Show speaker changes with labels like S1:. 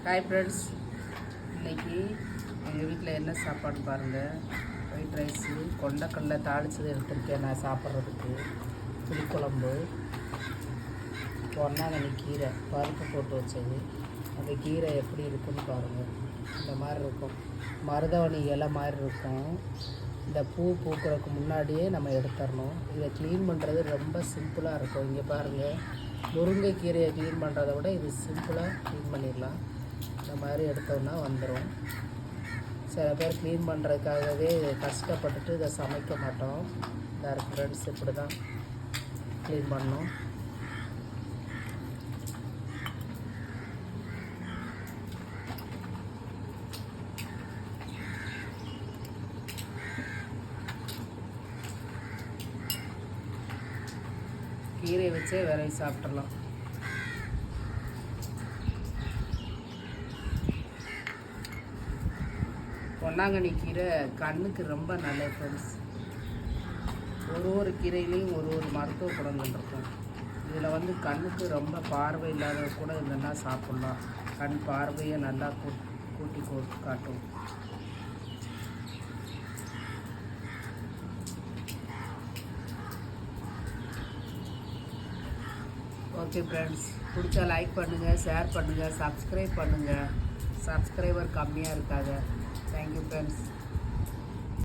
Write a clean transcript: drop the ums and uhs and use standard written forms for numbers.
S1: Hi friends, இன்றைக்கி எங்கள் வீட்டில் என்ன சாப்பாடு பாருங்கள். ஒயிட் ரைஸு, கொண்டக்கடலை தாளிச்சது எடுத்துருக்கேன் நான் சாப்பிட்றதுக்கு. புளிக்குழம்பு, பொன்னாங்கண்ணி கீரை பருப்பு போட்டு வச்சது. அந்த கீரை எப்படி இருக்குன்னு பாருங்கள். இந்த மாதிரி இருக்கும், மருதாணி இலை மாதிரி இருக்கும். இந்த பூ பூக்கிறதுக்கு முன்னாடியே நம்ம எடுத்துடணும். இதை க்ளீன் பண்ணுறது ரொம்ப சிம்பிளாக இருக்கும். இங்கே பாருங்கள், முருங்கைக்கீரையை க்ளீன் பண்ணுறத விட இது சிம்பிளாக க்ளீன் பண்ணிடலாம். இந்த மாதிரி எடுத்தோன்னா வந்துடும். சில பேர் க்ளீன் பண்ணுறதுக்காகவே கஷ்டப்பட்டுட்டு இதை சமைக்க மாட்டோம். இந்த ஃப்ரெண்ட்ஸ் இப்படி தான் க்ளீன் பண்ணணும். கீரை வச்சே விரைவி சாப்பிட்றலாம். பொன்னாங்கண்ணி கீரை கண்ணுக்கு ரொம்ப நல்ல ஃப்ரெண்ட்ஸ். ஒரு கீரையிலையும் ஒரு மருத்துவ குணங்கள் இருக்கும். இதில் கண்ணுக்கு ரொம்ப பார்வை இல்லாதது கூட இதெல்லாம் சாப்பிட்லாம். கண் பார்வையை நல்லா கூட்டி காட்டும். ஓகே ஃப்ரெண்ட்ஸ், பிடிச்சா லைக் பண்ணுங்கள், ஷேர் பண்ணுங்கள், சப்ஸ்கிரைப் பண்ணுங்கள். சப்ஸ்கிரைபர் கம்மியாக இருக்காங்க. Thank you friends.